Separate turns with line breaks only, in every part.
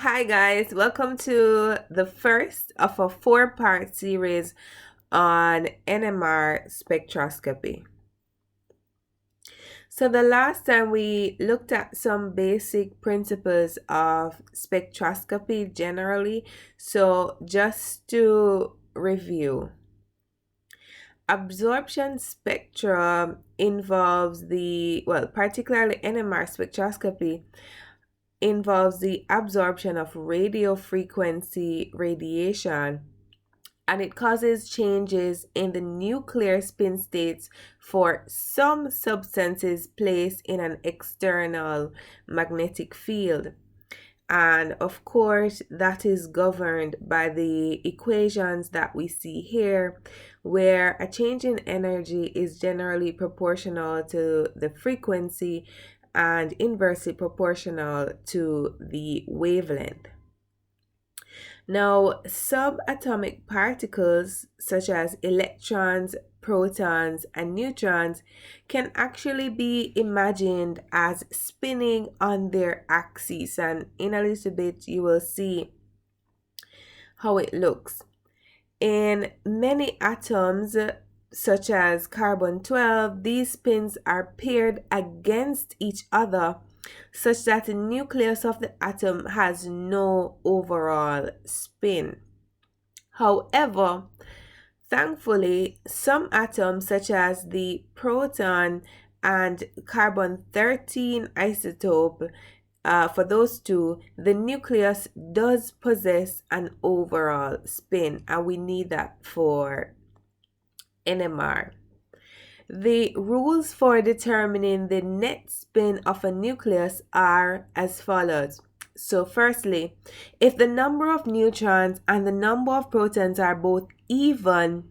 Hi guys, welcome to the first of a four-part series on NMR spectroscopy. So the last time we looked at some basic principles of spectroscopy generally. So just to review, absorption spectrum involves particularly NMR spectroscopy involves the absorption of radio frequency radiation, and it causes changes in the nuclear spin states for some substances placed in an external magnetic field. And of course, that is governed by the equations that we see here, where a change in energy is generally proportional to the frequency and inversely proportional to the wavelength. Now, subatomic particles such as electrons, protons, and neutrons can actually be imagined as spinning on their axes, and in a little bit you will see how it looks. In many atoms, such as carbon 12, these spins are paired against each other such that the nucleus of the atom has no overall spin. However, thankfully, some atoms, such as the proton and carbon 13 isotope, for those two, the nucleus does possess an overall spin, and we need that for NMR. The rules for determining the net spin of a nucleus are as follows. So firstly, if the number of neutrons and the number of protons are both even,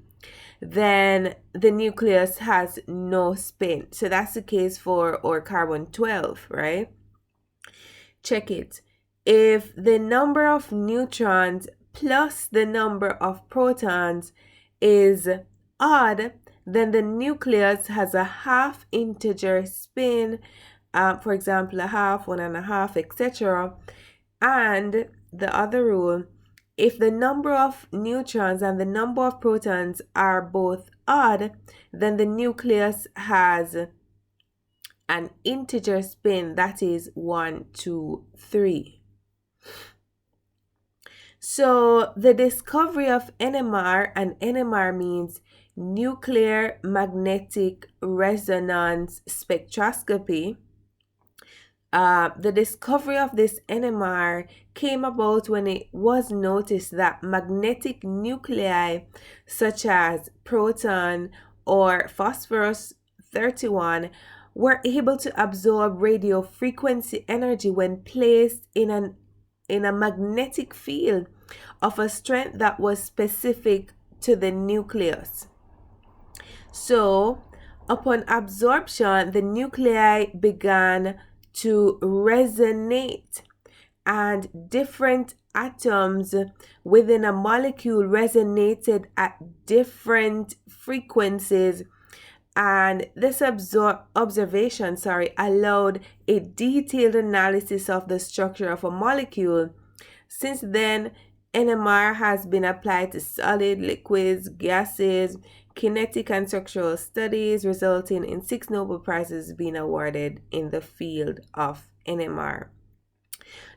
then the nucleus has no spin. So that's the case for our carbon 12, right? Check it. If the number of neutrons plus the number of protons is odd, then the nucleus has a half integer spin, for example, a half, 1.5, etc. And the other rule, if the number of neutrons and the number of protons are both odd, then the nucleus has an integer spin, that is 1, 2, 3. So the discovery of NMR, and NMR means nuclear magnetic resonance spectroscopy. The discovery of this NMR came about when it was noticed that magnetic nuclei such as proton or phosphorus 31 were able to absorb radio frequency energy when placed in a magnetic field of a strength that was specific to the nucleus. So, upon absorption, the nuclei began to resonate, and different atoms within a molecule resonated at different frequencies. And this observation allowed a detailed analysis of the structure of a molecule. Since then, NMR has been applied to solid, liquids, gases, kinetic and structural studies, resulting in 6 Nobel Prizes being awarded in the field of NMR.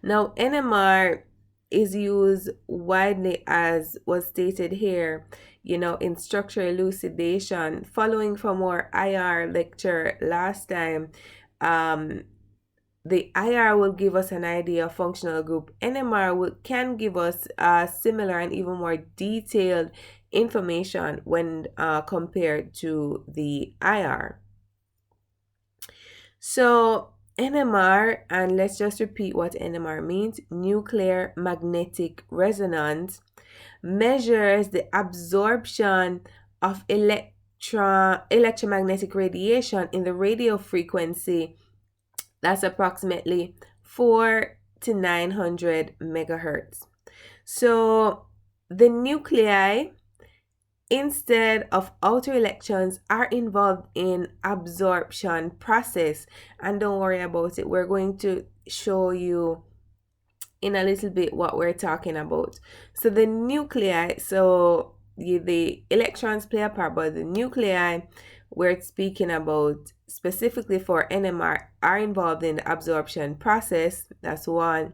Now, NMR is used widely, as was stated here, in structure elucidation. Following from our IR lecture last time, the IR will give us an idea of functional group. NMR can give us similar and even more detailed information when compared to the IR. So NMR, and let's just repeat what NMR means: nuclear magnetic resonance, measures the absorption of electromagnetic radiation in the radio frequency. That's approximately 4 to 900 megahertz. So the nuclei, instead of outer electrons, are involved in absorption process, and don't worry about it. We're going to show you in a little bit what we're talking about. So the nuclei, so the electrons play a part, but the nuclei we're speaking about specifically for NMR are involved in the absorption process. That's one.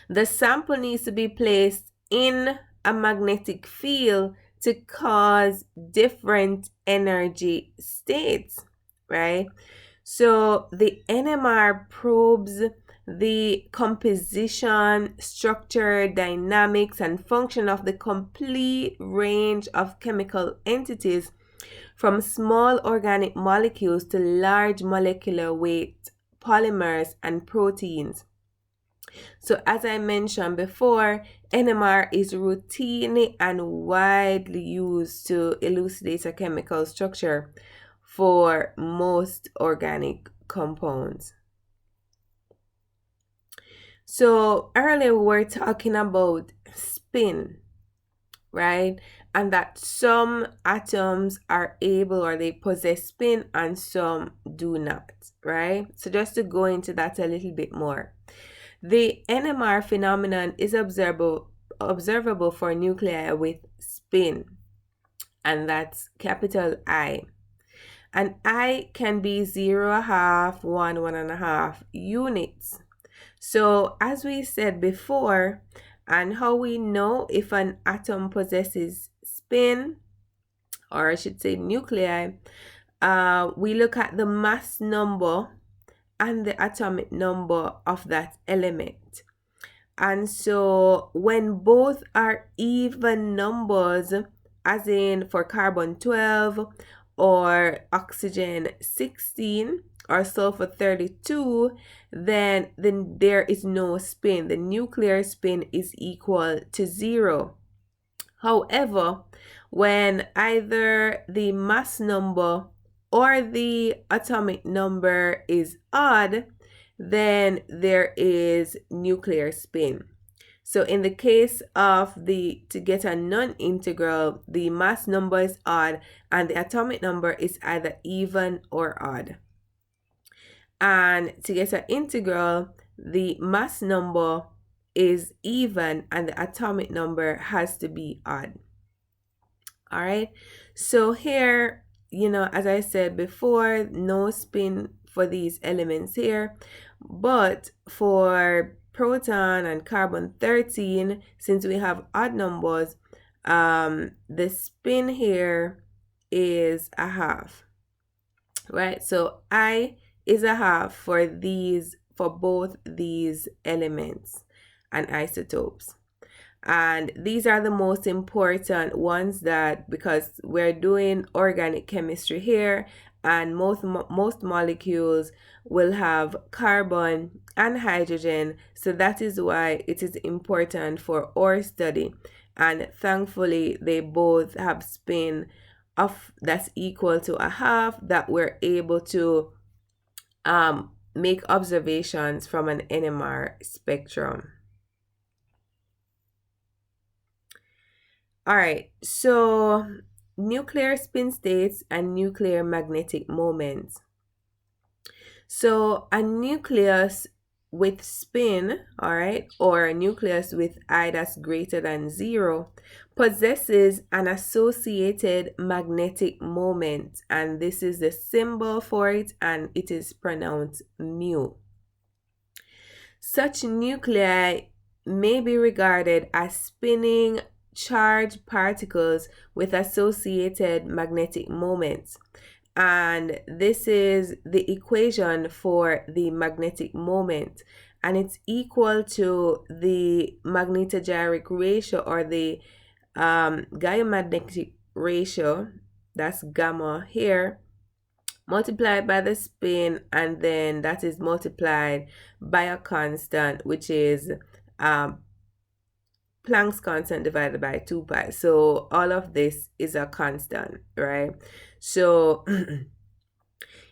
The sample needs to be placed in a magnetic field to cause different energy states, right? So the NMR probes the composition, structure, dynamics, and function of the complete range of chemical entities from small organic molecules to large molecular weight polymers and proteins. So as I mentioned before, NMR is routinely and widely used to elucidate a chemical structure for most organic compounds. So earlier we were talking about spin, right? And that some atoms are able or they possess spin and some do not, right? So just to go into that a little bit more. The NMR phenomenon is observable for nuclei with spin, and that's capital I. And I can be 0.5, 1, 1.5 units. So as we said before, and how we know if an atom possesses spin, or I should say nuclei, we look at the mass number and the atomic number of that element. And so when both are even numbers, as in for carbon 12 or oxygen 16 or sulfur 32, then there is no spin. The nuclear spin is equal to 0. However, when either the mass number or the atomic number is odd, then there is nuclear spin. So in the case of to get a non-integral, the mass number is odd and the atomic number is either even or odd. And to get an integral, the mass number is even and the atomic number has to be odd. All right. So here, as I said before, no spin for these elements here. But for proton and carbon 13, since we have odd numbers, the spin here is 1/2. Right? So I is 1/2 for both these elements and isotopes. And these are the most important ones because we're doing organic chemistry here, and most molecules will have carbon and hydrogen. So that is why it is important for our study. And thankfully, they both have spin that's equal to 1/2 that we're able to make observations from an NMR spectrum. All right, so nuclear spin states and nuclear magnetic moments. So a nucleus with spin, all right, or a nucleus with I that's greater than 0 possesses an associated magnetic moment, and this is the symbol for it, and it is pronounced mu. Such nuclei may be regarded as spinning charged particles with associated magnetic moments. And this is the equation for the magnetic moment. And it's equal to the magnetogyric ratio or the diamagnetic ratio, that's gamma here, multiplied by the spin, and then that is multiplied by a constant, which is Planck's constant divided by 2 pi. So all of this is a constant, right? So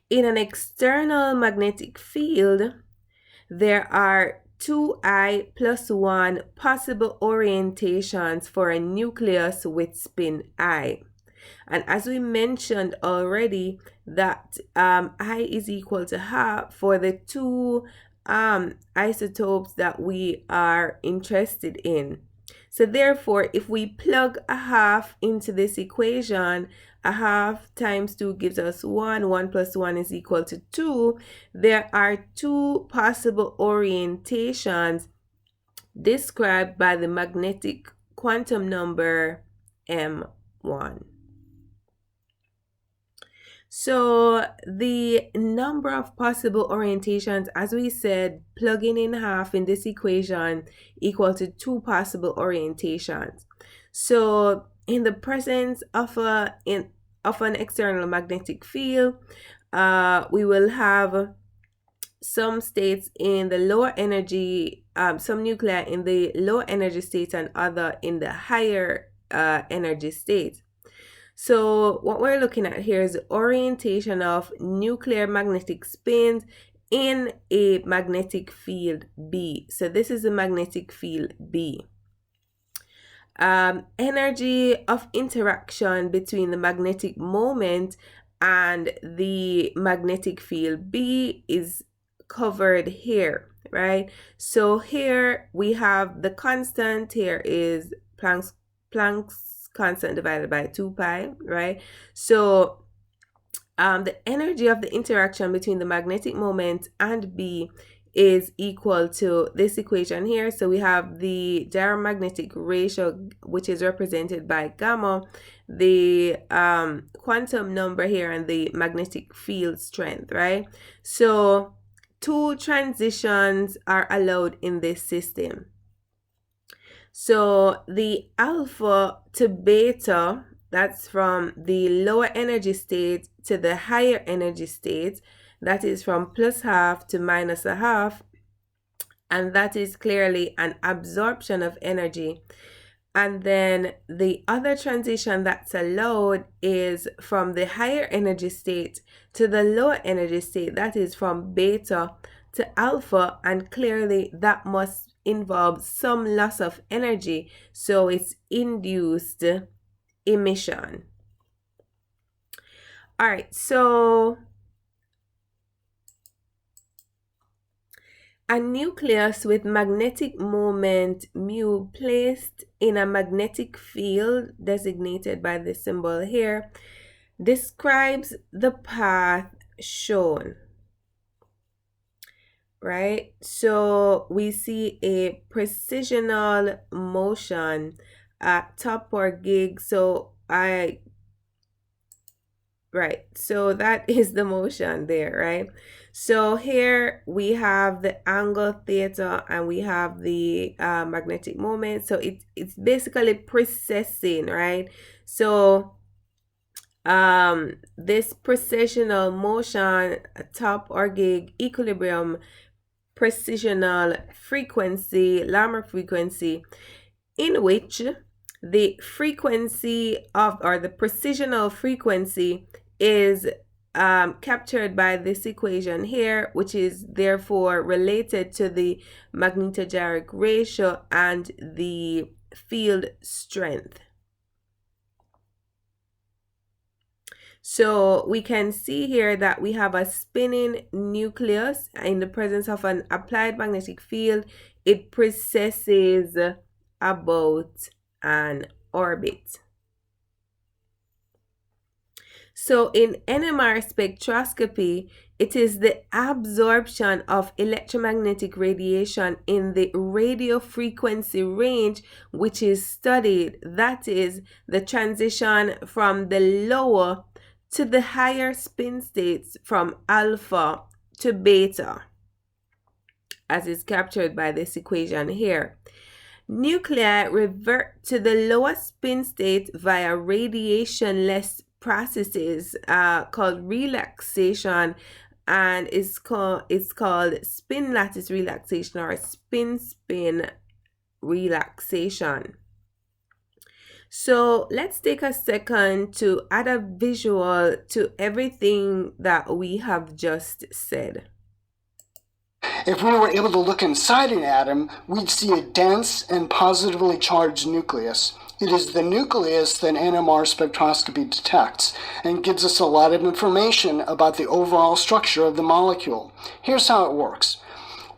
in an external magnetic field, there are 2I plus 1 possible orientations for a nucleus with spin I. And as we mentioned already, that I is equal to 1/2 for the two isotopes that we are interested in. So therefore, if we plug a half into this equation, a half times 2 gives us 1, 1 plus 1 is equal to 2. There are two possible orientations described by the magnetic quantum number M1. So the number of possible orientations, as we said, plugging in half in this equation equal to two possible orientations. So in the presence of an external magnetic field, we will have some states in the lower energy, some nuclei in the lower energy state and other in the higher energy state. So what we're looking at here is the orientation of nuclear magnetic spins in a magnetic field B. So this is a magnetic field B. Energy of interaction between the magnetic moment and the magnetic field B is covered here, right? So here we have the constant. Here is Planck's constant divided by 2 pi, right? So the energy of the interaction between the magnetic moment and B is equal to this equation here. So we have the gyromagnetic ratio, which is represented by gamma, the quantum number here, and the magnetic field strength, right? So two transitions are allowed in this system. So the alpha to beta, that's from the lower energy state to the higher energy state, that is from plus half to minus a half, and that is clearly an absorption of energy. And then the other transition that's allowed is from the higher energy state to the lower energy state, that is from beta to alpha, and clearly that must involve some loss of energy, so it's induced emission. All right, so a nucleus with magnetic moment mu placed in a magnetic field designated by the symbol here describes the path shown. Right, so we see a precisional motion at top or gig. So that is the motion there, right? So here we have the angle theta and we have the magnetic moment. So it's basically precessing, right? So this precisional motion, top or gig, equilibrium, precisional frequency, Larmor frequency, in which the frequency of, or the precisional frequency is captured by this equation here, which is therefore related to the magnetogyric ratio and the field strength. So we can see here that we have a spinning nucleus in the presence of an applied magnetic field. It precesses about an orbit. So in NMR spectroscopy, it is the absorption of electromagnetic radiation in the radio frequency range which is studied. That is the transition from the lower to the higher spin states from alpha to beta, as is captured by this equation here. Nuclei revert to the lower spin state via radiation-less processes called relaxation, and it's called spin lattice relaxation or spin relaxation. So let's take a second to add a visual to everything that we have just said.
If we were able to look inside an atom, we'd see a dense and positively charged nucleus. It is the nucleus that NMR spectroscopy detects and gives us a lot of information about the overall structure of the molecule. Here's how it works.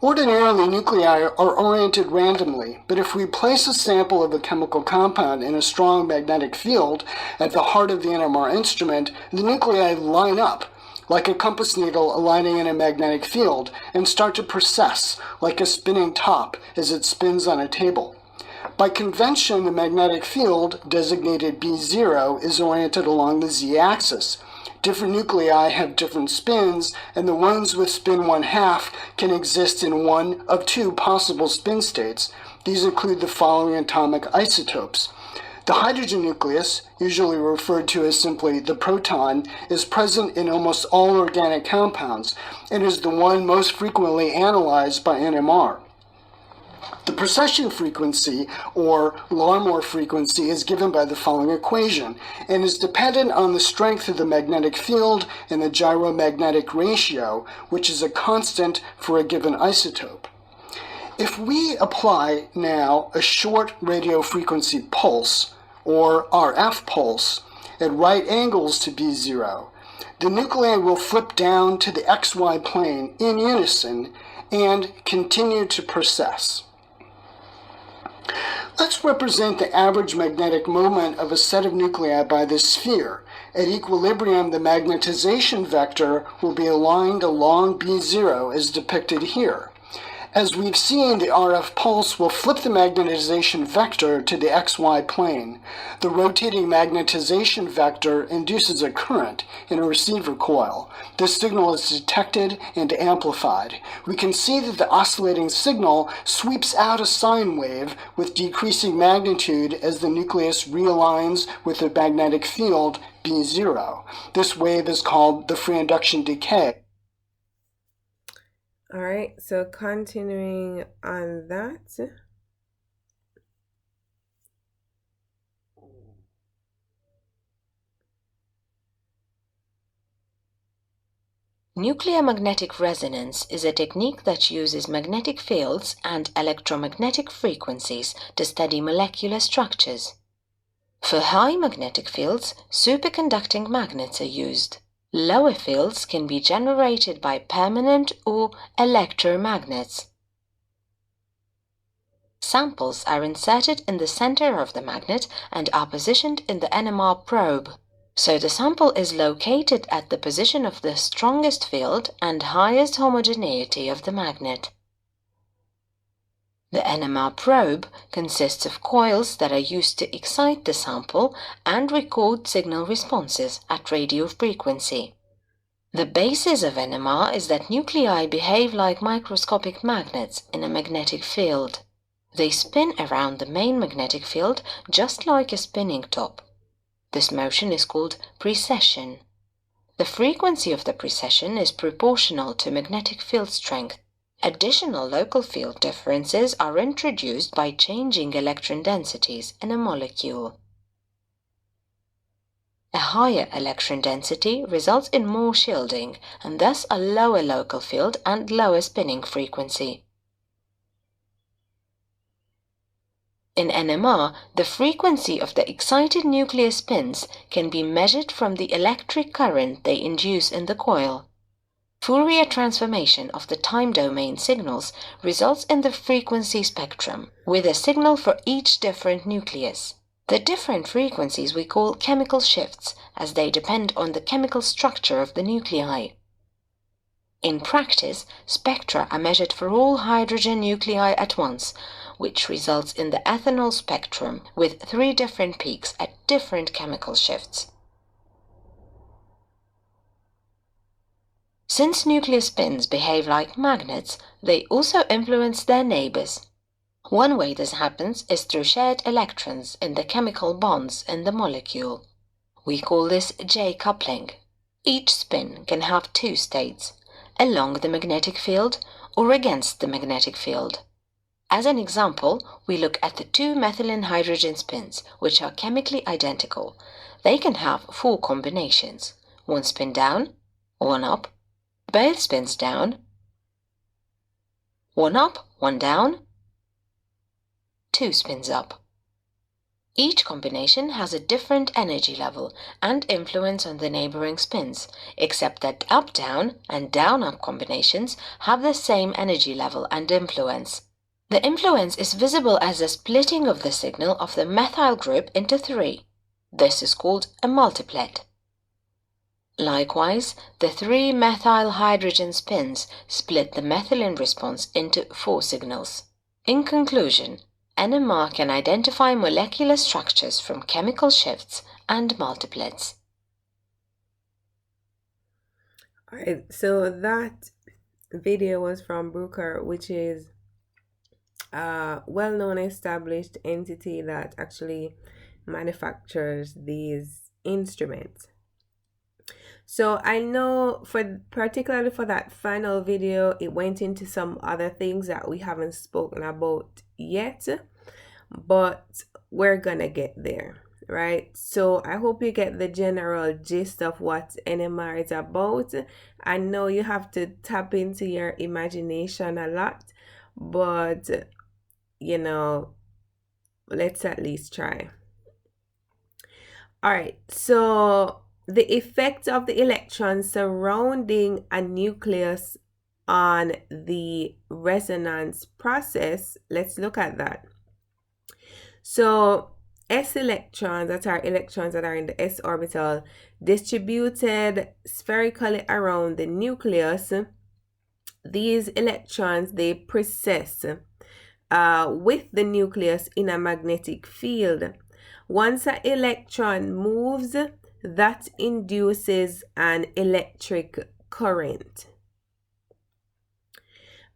Ordinarily, nuclei are oriented randomly, but if we place a sample of a chemical compound in a strong magnetic field at the heart of the NMR instrument, the nuclei line up, like a compass needle aligning in a magnetic field, and start to precess, like a spinning top as it spins on a table. By convention, the magnetic field, designated B0, is oriented along the z-axis. Different nuclei have different spins, and the ones with spin 1/2 can exist in one of two possible spin states. These include the following atomic isotopes. The hydrogen nucleus, usually referred to as simply the proton, is present in almost all organic compounds and is the one most frequently analyzed by NMR. The precession frequency, or Larmor frequency, is given by the following equation and is dependent on the strength of the magnetic field and the gyromagnetic ratio, which is a constant for a given isotope. If we apply now a short radio frequency pulse, or RF pulse, at right angles to B0, the nuclei will flip down to the XY plane in unison and continue to precess. Let's represent the average magnetic moment of a set of nuclei by this sphere. At equilibrium, the magnetization vector will be aligned along B0 as depicted here. As we've seen, the RF pulse will flip the magnetization vector to the XY plane. The rotating magnetization vector induces a current in a receiver coil. This signal is detected and amplified. We can see that the oscillating signal sweeps out a sine wave with decreasing magnitude as the nucleus realigns with the magnetic field B0. This wave is called the free induction decay.
All right, so continuing on that.
Nuclear magnetic resonance is a technique that uses magnetic fields and electromagnetic frequencies to study molecular structures. For high magnetic fields, superconducting magnets are used. Lower fields can be generated by permanent or electromagnets. Samples are inserted in the center of the magnet and are positioned in the NMR probe. So the sample is located at the position of the strongest field and highest homogeneity of the magnet. The NMR probe consists of coils that are used to excite the sample and record signal responses at radio frequency. The basis of NMR is that nuclei behave like microscopic magnets in a magnetic field. They spin around the main magnetic field just like a spinning top. This motion is called precession. The frequency of the precession is proportional to magnetic field strength. Additional local field differences are introduced by changing electron densities in a molecule. A higher electron density results in more shielding and thus a lower local field and lower spinning frequency. In NMR, the frequency of the excited nuclear spins can be measured from the electric current they induce in the coil. Fourier transformation of the time domain signals results in the frequency spectrum, with a signal for each different nucleus. The different frequencies we call chemical shifts, as they depend on the chemical structure of the nuclei. In practice, spectra are measured for all hydrogen nuclei at once, which results in the ethanol spectrum with 3 different peaks at different chemical shifts. Since nuclear spins behave like magnets, they also influence their neighbors. One way this happens is through shared electrons in the chemical bonds in the molecule. We call this J-coupling. Each spin can have 2 states, along the magnetic field or against the magnetic field. As an example, we look at the 2 methylene hydrogen spins, which are chemically identical. They can have 4 combinations: 1 spin down, 1 up, both spins down, 1 up, 1 down, 2 spins up. Each combination has a different energy level and influence on the neighboring spins, except that up-down and down-up combinations have the same energy level and influence. The influence is visible as a splitting of the signal of the methyl group into three. This is called a multiplet. Likewise, the three methyl hydrogen spins split the methylene response into four signals. In conclusion, NMR can identify molecular structures from chemical shifts and multiplets.
Alright, so that video was from Bruker, which is a well-known established entity that actually manufactures these instruments. So I know particularly for that final video, it went into some other things that we haven't spoken about yet, but we're gonna get there, right? So I hope you get the general gist of what NMR is about. I know you have to tap into your imagination a lot, but you know, let's at least try. All right, so the effect of the electrons surrounding a nucleus on the resonance process, let's look at that. So s electrons, that are electrons that are in the s orbital, distributed spherically around the nucleus. These electrons, they precess with the nucleus in a magnetic field. Once an electron moves, that induces an electric current.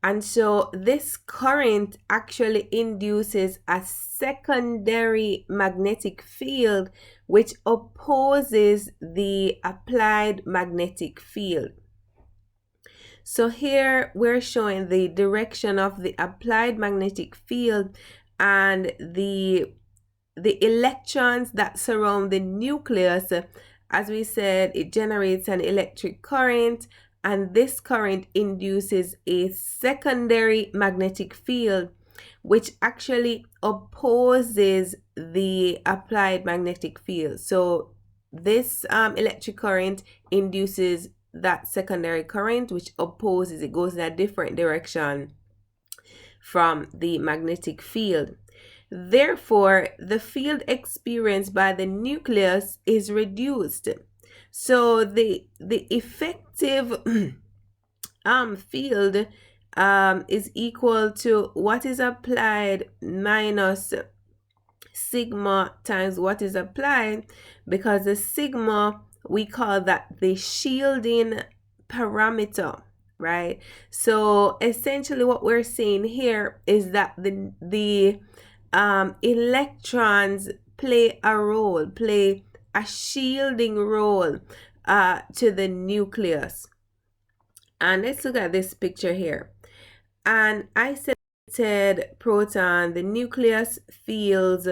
And so this current actually induces a secondary magnetic field which opposes the applied magnetic field. So here we're showing the direction of the applied magnetic field, and the electrons that surround the nucleus, as we said, it generates an electric current, and this current induces a secondary magnetic field which actually opposes the applied magnetic field. So this electric current induces that secondary current which opposes, it goes in a different direction from the magnetic field. Therefore, the field experienced by the nucleus is reduced. So the effective field is equal to what is applied minus sigma times what is applied, because the sigma, we call that the shielding parameter, right? So essentially what we're saying here is that the electrons play a shielding role to the nucleus. And let's look at this picture here. An isolated proton, the nucleus feels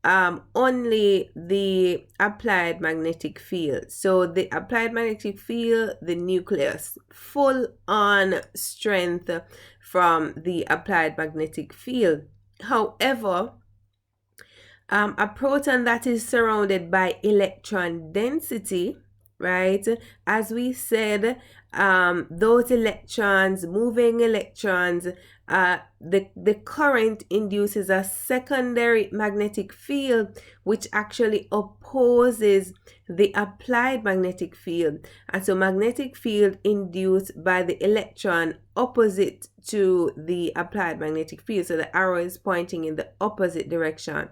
only the applied magnetic field. So the applied magnetic field, the nucleus, full on strength from the applied magnetic field. However, a proton that is surrounded by electron density, right? As we said, those electrons, moving electrons, the current induces a secondary magnetic field which actually opposes the applied magnetic field. And so magnetic field induced by the electron opposite to the applied magnetic field. So the arrow is pointing in the opposite direction.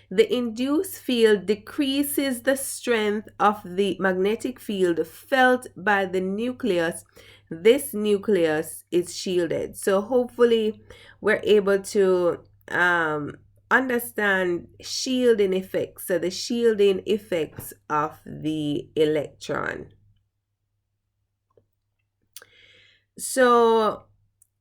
The induced field decreases the strength of the magnetic field felt by the nucleus. This nucleus is shielded. So hopefully we're able to understand shielding effects. So the shielding effects of the electron. So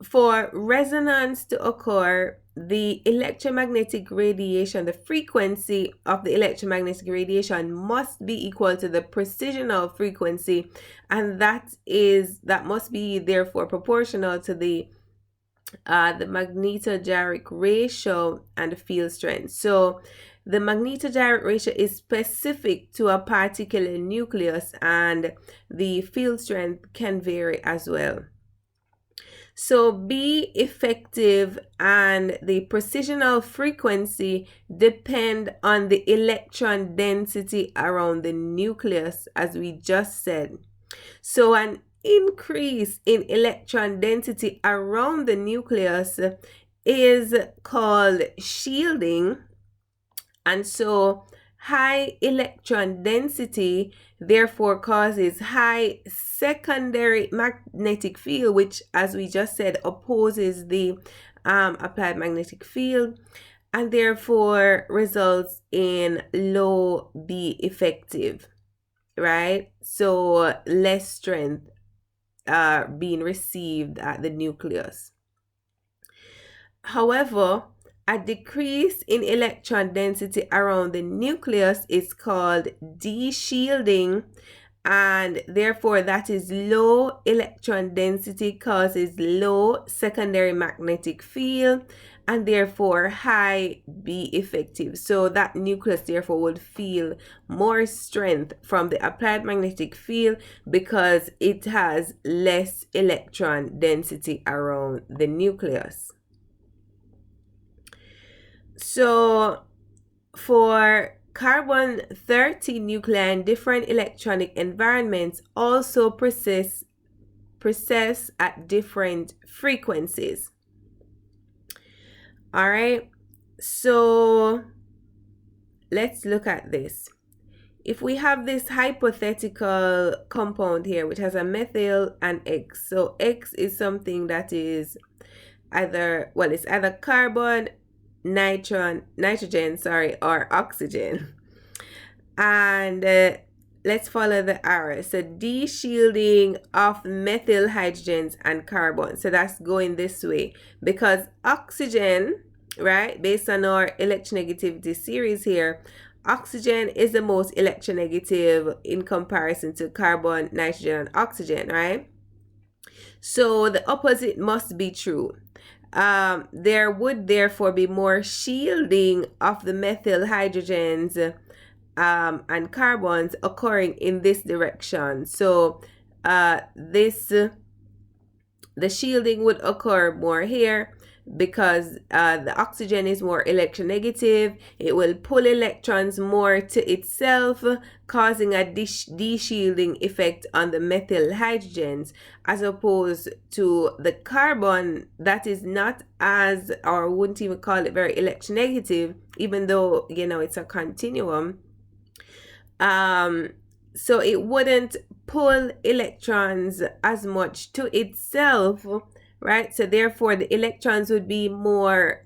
for resonance to occur, the electromagnetic radiation, the frequency of the electromagnetic radiation must be equal to the precisional frequency, and that must be therefore proportional to the magnetogyric ratio and the field strength. So the magnetodirect ratio is specific to a particular nucleus, and the field strength can vary as well. So B effective and the precisional frequency depend on the electron density around the nucleus, as we just said. So an increase in electron density around the nucleus is called shielding, and so high electron density therefore causes high secondary magnetic field, which, as we just said, opposes the applied magnetic field, and therefore results in low B effective, right? So less strength being received at the nucleus. However, a decrease in electron density around the nucleus is called de-shielding, and therefore that is low electron density causes low secondary magnetic field and therefore high B effective. So that nucleus therefore would feel more strength from the applied magnetic field because it has less electron density around the nucleus. So for carbon-13 nuclei in different electronic environments also process at different frequencies. All right, so let's look at this. If we have this hypothetical compound here which has a methyl and X, so X is something that is either, well, it's either carbon, nitrogen, or oxygen. And let's follow the arrow. So de-shielding of methyl hydrogens and carbon. So that's going this way because oxygen, right, based on our electronegativity series here, oxygen is the most electronegative in comparison to carbon, nitrogen, and oxygen, right? So the opposite must be true. There would therefore be more shielding of the methyl hydrogens and carbons occurring in this direction. So the shielding would occur more here because the oxygen is more electronegative. It will pull electrons more to itself, causing a de-shielding effect on the methyl hydrogens, as opposed to the carbon that is not as, or wouldn't even call it very electronegative, even though, you know, it's a continuum. So it wouldn't pull electrons as much to itself, right? So therefore the electrons would be more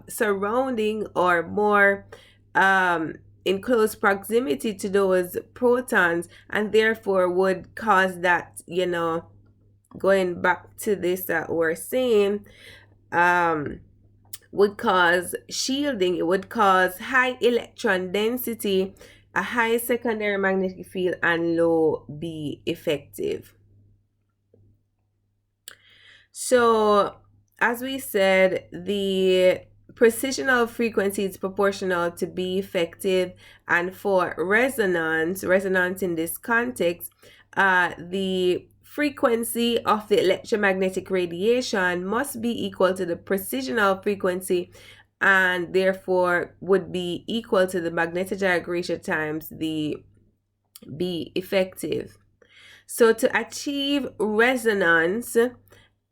surrounding or more in close proximity to those protons, and therefore would cause that, you know, going back to this that we're saying, would cause shielding. It would cause high electron density, a high secondary magnetic field, and low B effective. So as we said, the precisional frequency is proportional to B effective, and for resonance in this context, the frequency of the electromagnetic radiation must be equal to the precisional frequency, and therefore would be equal to the magnetodirect ratio times the B effective. So to achieve resonance,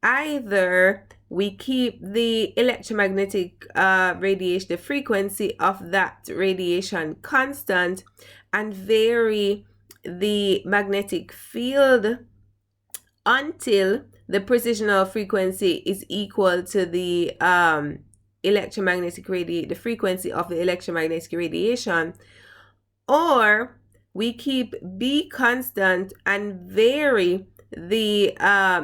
either we keep the electromagnetic radiation, the frequency of that radiation constant, and vary the magnetic field until the precisional frequency is equal to the the frequency of the electromagnetic radiation, or we keep B constant and vary the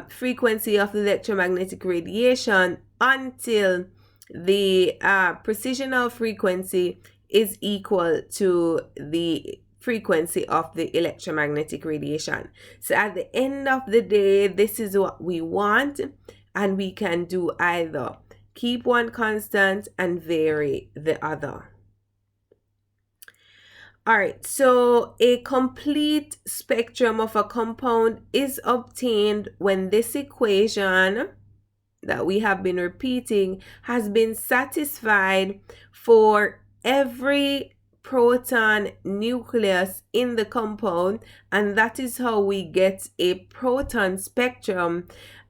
frequency of the electromagnetic radiation until the precisional frequency is equal to the frequency of the electromagnetic radiation. So at the end of the day, this is what we want, and we can do either keep one constant and vary the other. All right, so a complete spectrum of a compound is obtained when this equation that we have been repeating has been satisfied for every proton nucleus in the compound, and that is how we get a proton spectrum,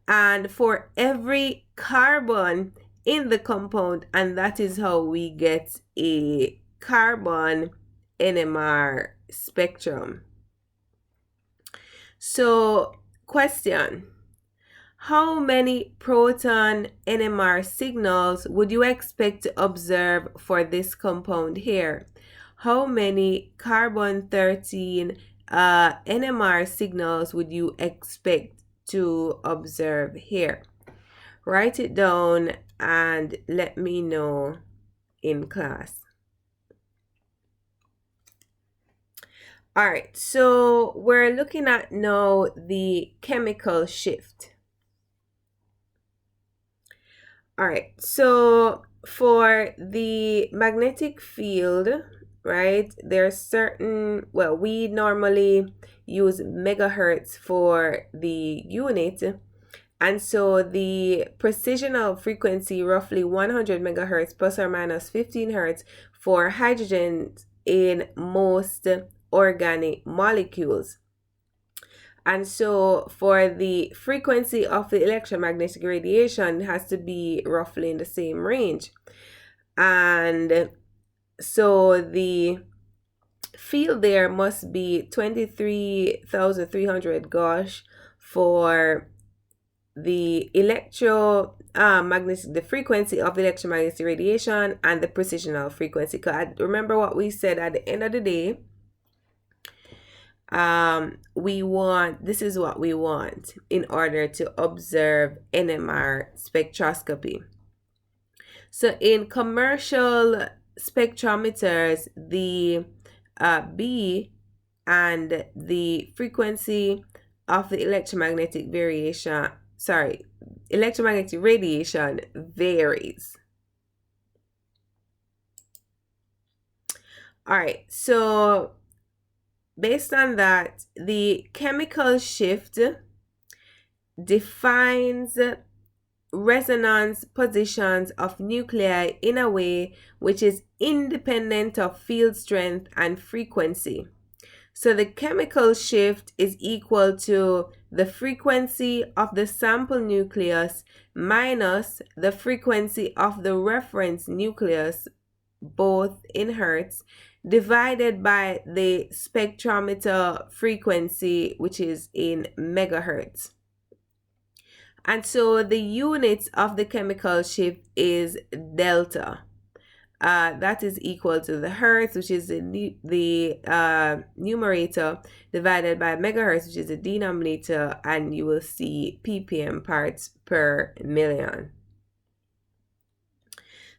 and for every carbon in the compound, and that is how we get a carbon NMR spectrum. So, question: how many proton NMR signals would you expect to observe for this compound here? How many carbon 13 NMR signals would you expect to observe here? Write it down and let me know in class. All right, so we're looking at now the chemical shift. All right, so for the magnetic field, right, there's certain, well, we normally use megahertz for the unit, and so the precisional frequency, roughly 100 megahertz plus or minus 15 hertz for hydrogen in most organic molecules. And so for the frequency of the electromagnetic radiation has to be roughly in the same range. And so the field there must be 23,300 Gauss for the the frequency of the electromagnetic radiation and the precisional frequency. Because remember what we said at the end of the day, this is what we want in order to observe NMR spectroscopy. So in commercial spectrometers, the B and the frequency of the electromagnetic radiation varies. All right, so based on that, the chemical shift defines resonance positions of nuclei in a way which is independent of field strength and frequency. So the chemical shift is equal to the frequency of the sample nucleus minus the frequency of the reference nucleus, both in hertz, divided by the spectrometer frequency, which is in megahertz. And so the units of the chemical shift is delta. That is equal to the hertz, which is the numerator, divided by megahertz, which is the denominator, and you will see ppm parts per million.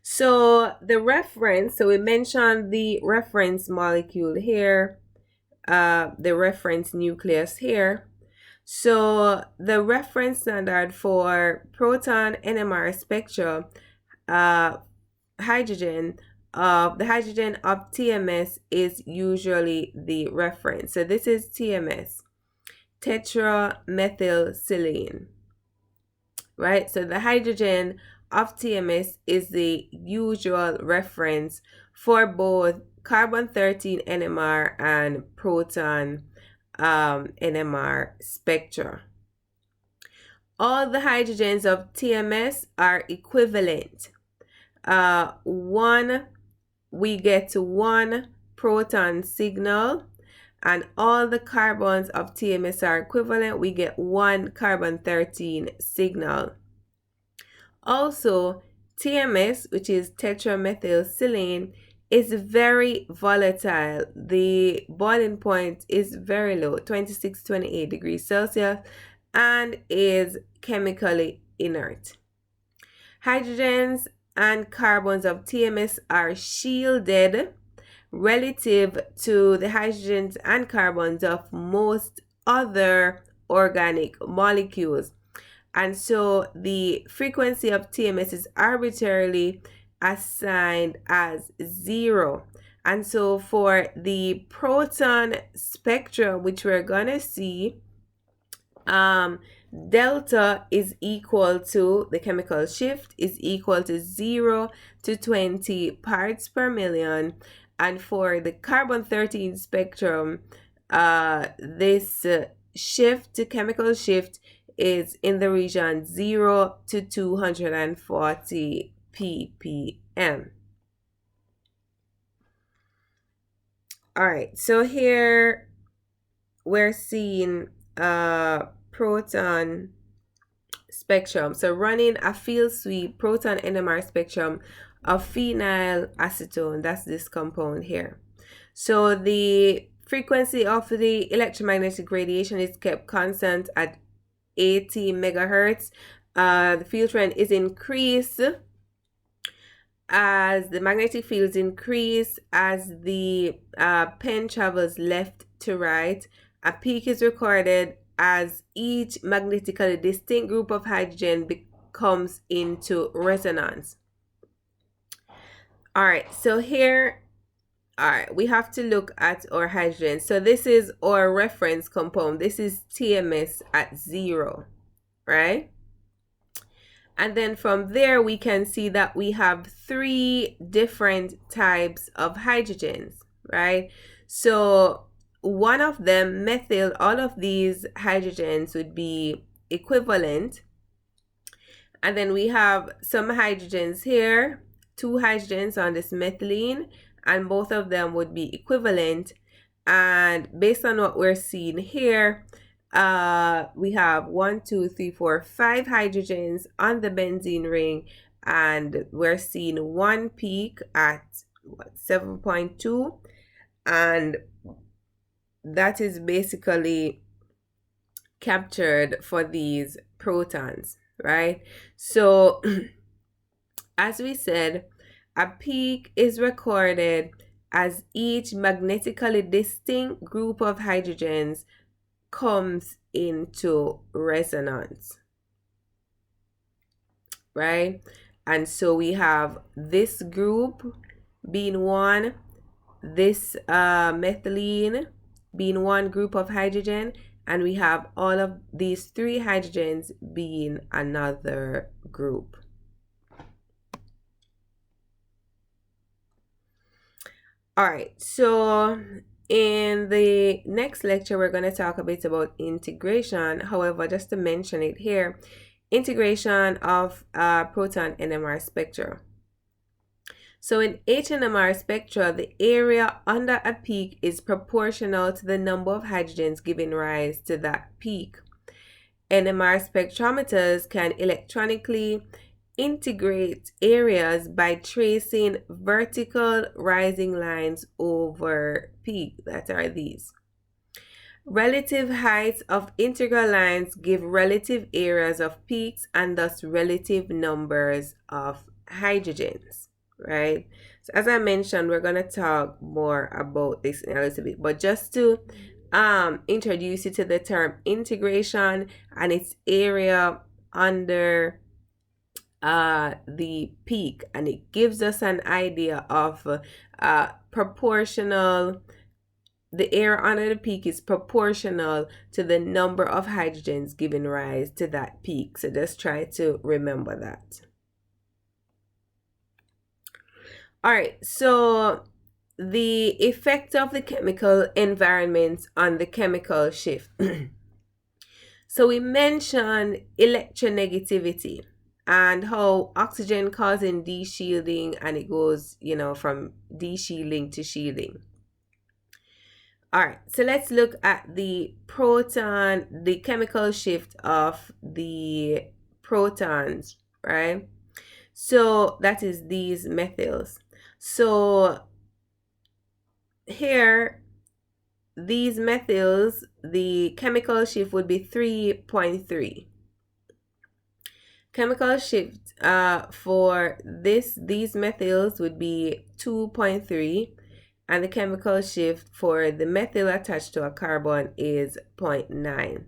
So the reference, so we mentioned the reference molecule here, the reference nucleus here. So the reference standard for proton NMR spectra, the hydrogen of TMS is usually the reference. So this is TMS, tetramethylsilane, right? So the hydrogen of TMS is the usual reference for both carbon 13 NMR and proton NMR spectra. All the hydrogens of TMS are equivalent. We get one proton signal, and all the carbons of TMS are equivalent. We get one carbon 13 signal. Also, TMS, which is tetramethylsilane, is very volatile. The boiling point is very low, 26-28 degrees Celsius, and is chemically inert. Hydrogens and carbons of TMS are shielded relative to the hydrogens and carbons of most other organic molecules. And so the frequency of TMS is arbitrarily assigned as 0. And so for the proton spectrum, which we're gonna see, delta is equal to, the chemical shift is equal to 0 to 20 parts per million. And for the carbon-13 spectrum, this shift, chemical shift, is in the region 0 to 240 ppm. All right, so here we're seeing proton spectrum. So running a field sweep proton NMR spectrum of phenyl acetone, that's this compound here. So the frequency of the electromagnetic radiation is kept constant at 80 megahertz. The field strength is increased as the magnetic fields increase, as the pen travels left to right. A peak is recorded as each magnetically distinct group of hydrogen comes into resonance. All right, so here, all right, we have to look at our hydrogen. So this is our reference compound. This is TMS at 0, right? And then from there, we can see that we have 3 different types of hydrogens, right? So one of them, methyl, all of these hydrogens would be equivalent. And then we have some hydrogens here, 2 hydrogens on this methylene, and both of them would be equivalent. And based on what we're seeing here, we have 1, 2, 3, 4, 5 hydrogens on the benzene ring, and we're seeing one peak at 7.2, and that is basically captured for these protons, right? So as we said, a peak is recorded as each magnetically distinct group of hydrogens comes into resonance, right? And so we have this group being one, this methylene being one group of hydrogen, and we have all of these 3 hydrogens being another group. All right, so in the next lecture, we're going to talk a bit about integration. However, just to mention it here, integration of proton NMR spectra. So in HNMR spectra, the area under a peak is proportional to the number of hydrogens giving rise to that peak. NMR spectrometers can electronically integrate areas by tracing vertical rising lines over peak, that are these. Relative heights of integral lines give relative areas of peaks and thus relative numbers of hydrogens, right? So as I mentioned, we're going to talk more about this in a little bit, but just to introduce you to the term integration and its area under the peak, and it gives us an idea of proportional. The area under the peak is proportional to the number of hydrogens giving rise to that peak. So just try to remember that. All right, so the effect of the chemical environment on the chemical shift. So we mentioned electronegativity and how oxygen causing de-shielding, and it goes, from de-shielding to shielding. All right, so let's look at the chemical shift of the protons, right? So that is these methyls. So here, these methyls, the chemical shift would be 3.3. Chemical shift for these methyls would be 2.3, and the chemical shift for the methyl attached to a carbon is 0.9.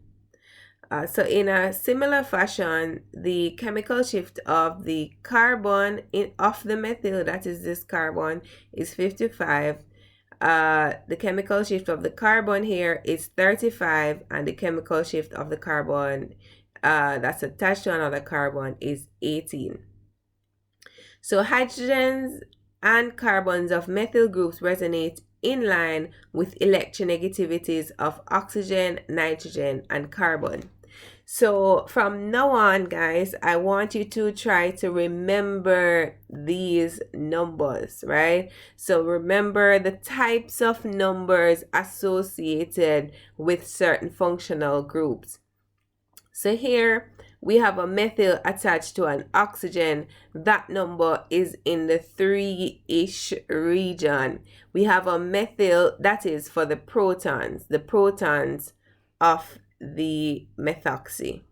So in a similar fashion, the chemical shift of the carbon of the methyl, that is this carbon, is 55. The chemical shift of the carbon here is 35, and the chemical shift of the carbon that's attached to another carbon is 18. So hydrogens and carbons of methyl groups resonate in line with electronegativities of oxygen, nitrogen, and carbon. So from now on, guys, I want you to try to remember these numbers, right? So remember the types of numbers associated with certain functional groups. So here we have a methyl attached to an oxygen. That number is in the 3-ish region. We have a methyl, that is for the protons of the methoxy.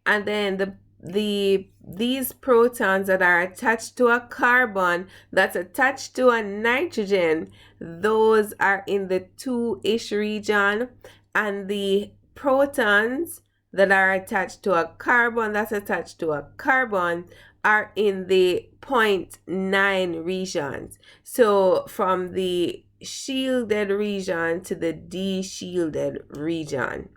And then these protons that are attached to a carbon that's attached to a nitrogen, those are in the 2-ish region, and the protons that are attached to a carbon that's attached to a carbon are in the 0.9 regions. So from the shielded region to the de-shielded region.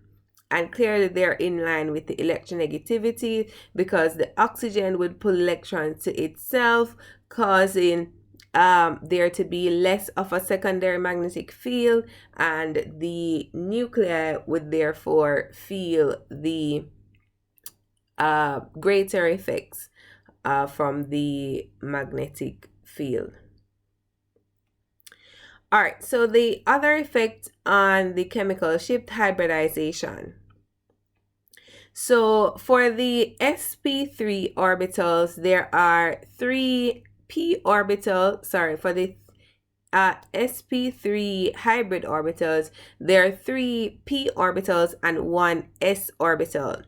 And clearly they're in line with the electronegativity, because the oxygen would pull electrons to itself, causing there to be less of a secondary magnetic field, and the nuclei would therefore feel the greater effects from the magnetic field. All right, so the other effect on the chemical shift, hybridization. So for the sp3 orbitals, there are 3 p orbitals, for the sp3 hybrid orbitals, there are 3 p orbitals and 1 s orbital.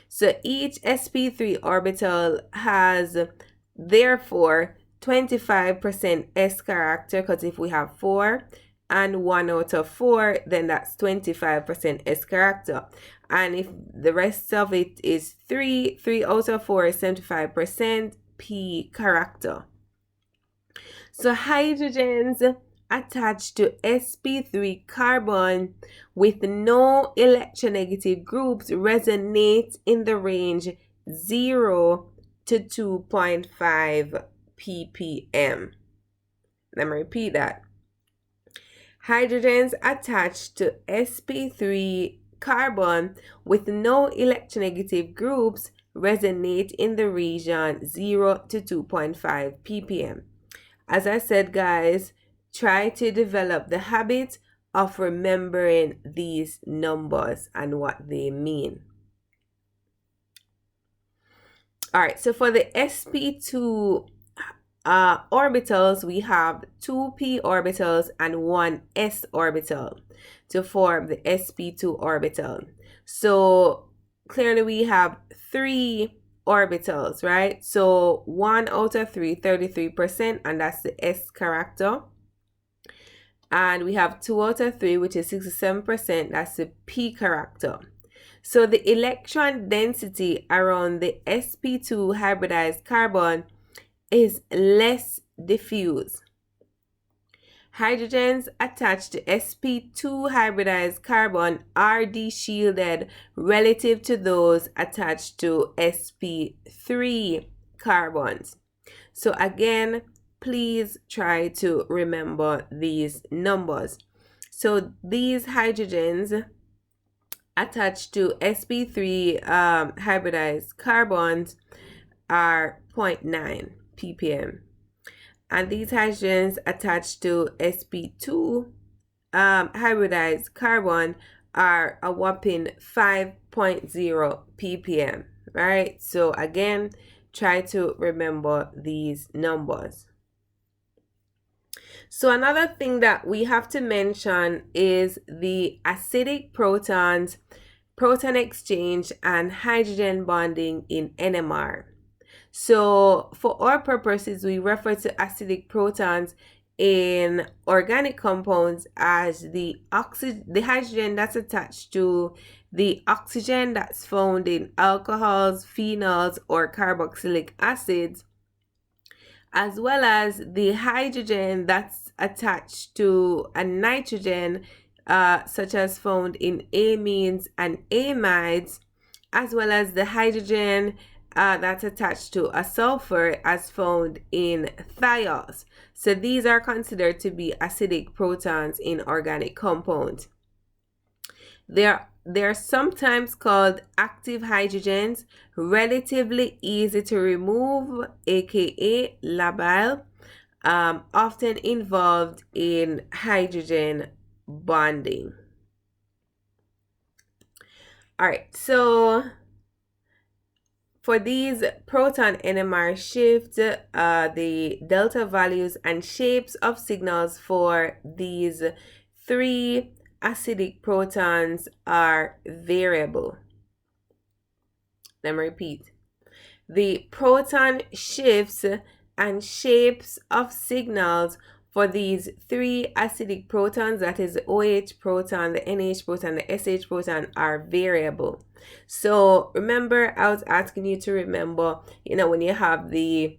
So each sp3 orbital has therefore 25% s character, because if we have 4 and 1 out of 4, then that's 25% s character. And if the rest of it is 3 out of 4 is 75% p character. So hydrogens attached to sp3 carbon with no electronegative groups resonate in the range 0 to 2.5 ppm. Let me repeat that. Hydrogens attached to sp3 carbon with no electronegative groups resonate in the region 0 to 2.5 ppm. As I said, guys, try to develop the habit of remembering these numbers and what they mean. All right, so for the sp2 orbitals, we have 2 p orbitals and 1 s orbital to form the sp2 orbital. So clearly we have 3 orbitals, right? So 1 out of 3, 33%, and that's the s character. And we have 2 out of 3, which is 67%, that's the p character. So the electron density around the sp2 hybridized carbon is less diffuse. Hydrogens attached to sp2 hybridized carbon are de-shielded relative to those attached to sp3 carbons. So again, please try to remember these numbers. So these hydrogens attached to sp3 hybridized carbons are 0.9 ppm, and these hydrogens attached to sp2 hybridized carbon are a whopping 5.0 ppm, right? So again, try to remember these numbers. So another thing that we have to mention is the acidic protons, proton exchange, and hydrogen bonding in NMR. So for our purposes, we refer to acidic protons in organic compounds as the hydrogen that's attached to the oxygen that's found in alcohols, phenols, or carboxylic acids, as well as the hydrogen that's attached to a nitrogen, such as found in amines and amides, as well as the hydrogen that's attached to a sulfur as found in thiols. So these are considered to be acidic protons in organic compounds. They're sometimes called active hydrogens, relatively easy to remove, aka labile, often involved in hydrogen bonding. All right, so for these proton NMR shifts, the delta values and shapes of signals for these three acidic protons are variable. Let me repeat. The proton shifts and shapes of signals for these three acidic protons, that is the OH proton, the NH proton, the SH proton, are variable. So remember, I was asking you to remember, when you have the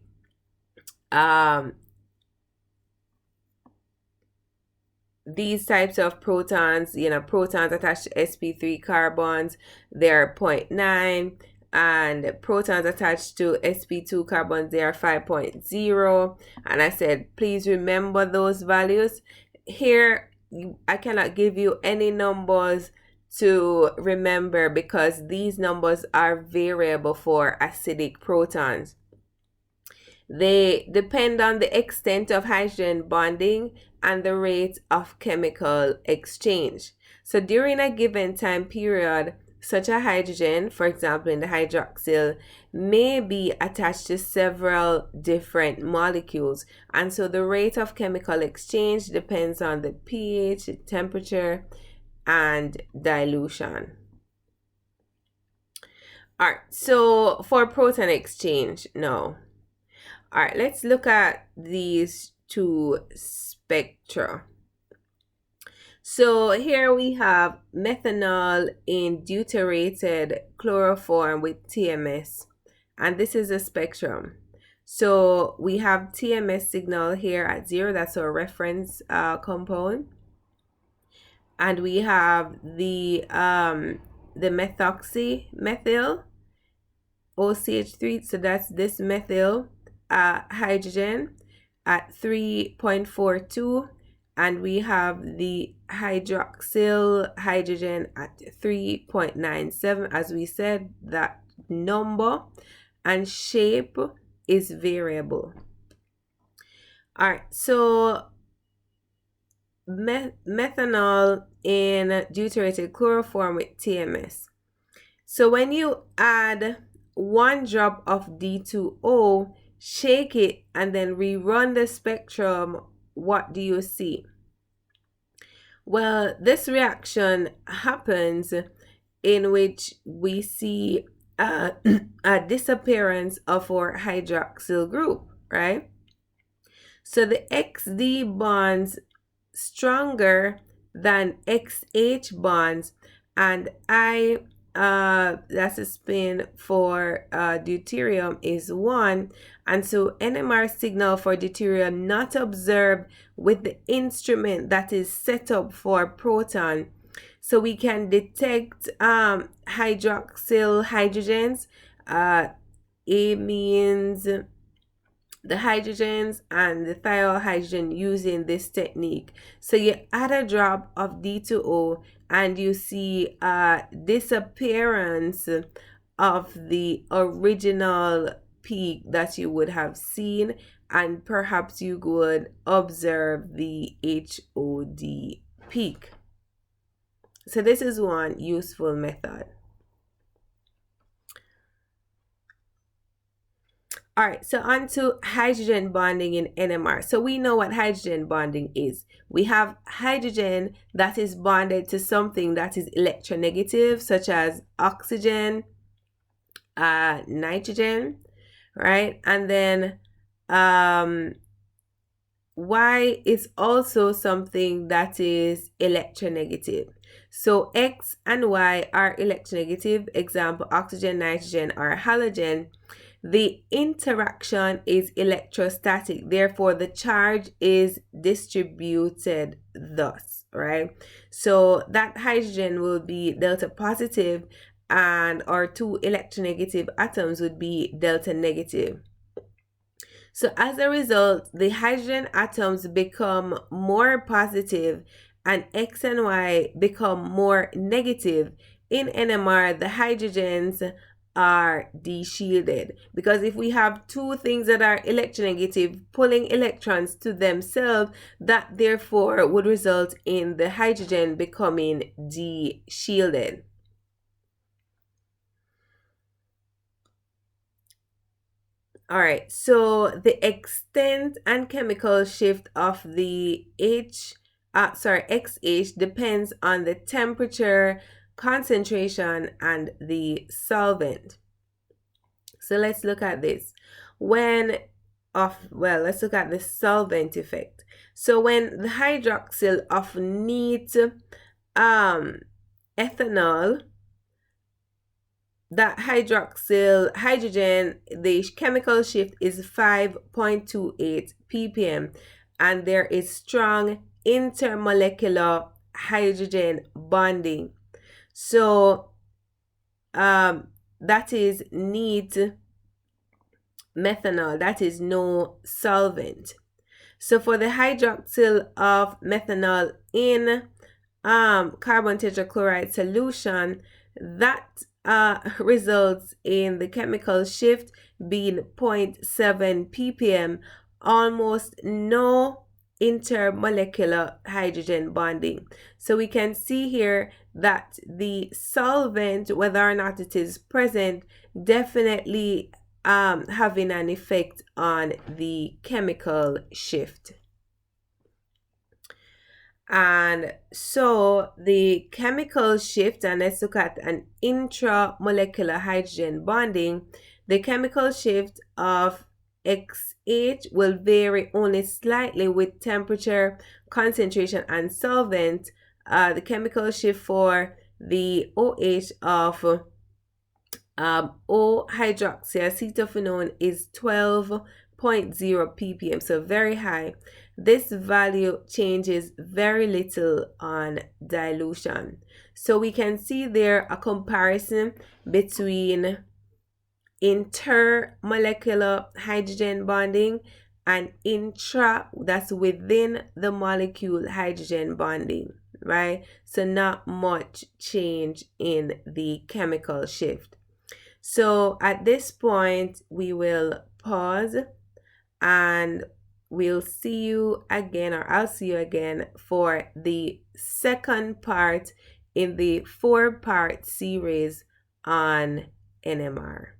these types of protons, protons attached to sp3 carbons, they're 0.9, and protons attached to sp2 carbons, they are 5.0. And I said, please remember those values. Here, I cannot give you any numbers to remember because these numbers are variable for acidic protons. They depend on the extent of hydrogen bonding and the rate of chemical exchange. So during a given time period, such a hydrogen, for example in the hydroxyl, may be attached to several different molecules, and so the rate of chemical exchange depends on the pH, temperature, and dilution. Alright, so for proton exchange now. Alright, let's look at these two spectra. So here we have methanol in deuterated chloroform with TMS, and this is a spectrum. So we have TMS signal here at 0, that's our reference compound, and we have the methyl OCH3, so that's this methyl hydrogen at 3.42, and we have the hydroxyl hydrogen at 3.97. As we said, that number and shape is variable. All right, so methanol in deuterated chloroform with TMS. So when you add 1 drop of D2O, shake it, and then rerun the spectrum, what do you see? Well, this reaction happens in which we see a disappearance of our hydroxyl group, right? So the XD bonds stronger than XH bonds, and that's a spin for deuterium is 1, and so NMR signal for deuterium not observed with the instrument that is set up for proton. So we can detect hydroxyl hydrogens, amines, the hydrogens, and the thiol hydrogen using this technique. So you add a drop of D2O and you see disappearance of the original peak that you would have seen, and perhaps you would observe the HOD peak. So this is one useful method. All right, so on to hydrogen bonding in NMR. So we know what hydrogen bonding is. We have hydrogen that is bonded to something that is electronegative, such as oxygen, nitrogen, right? And then Y is also something that is electronegative. So X and Y are electronegative. Example, oxygen, nitrogen, or halogen. The interaction is electrostatic. Therefore, the charge is distributed thus, right? So that hydrogen will be delta positive and our two electronegative atoms would be delta negative. So as a result, the hydrogen atoms become more positive and X and Y become more negative. In NMR, the hydrogens are de-shielded, because if we have two things that are electronegative pulling electrons to themselves, that therefore would result in the hydrogen becoming de-shielded. All right, so the extent and chemical shift of the XH depends on the temperature, concentration, and the solvent. So let's look at this. Let's look at the solvent effect. So when the hydroxyl of neat ethanol, that hydrogen, the chemical shift is 5.28 ppm, and there is strong intermolecular hydrogen bonding. So that is neat methanol, that is no solvent. So for the hydroxyl of methanol in carbon tetrachloride solution, that results in the chemical shift being 0.7 ppm, almost no intermolecular hydrogen bonding. So we can see here that the solvent, whether or not it is present, definitely having an effect on the chemical shift. And so the chemical shift, and let's look at an intramolecular hydrogen bonding. The chemical shift of XH will vary only slightly with temperature, concentration, and solvent. The chemical shift for the OH of O-hydroxyacetophenone is 12.0 ppm, so very high. This value changes very little on dilution. So we can see there a comparison between intermolecular hydrogen bonding and that's within the molecule hydrogen bonding, right? So not much change in the chemical shift. So at this point, we will pause and we'll see you again, or I'll see you again for the second part in the 4-part series on NMR.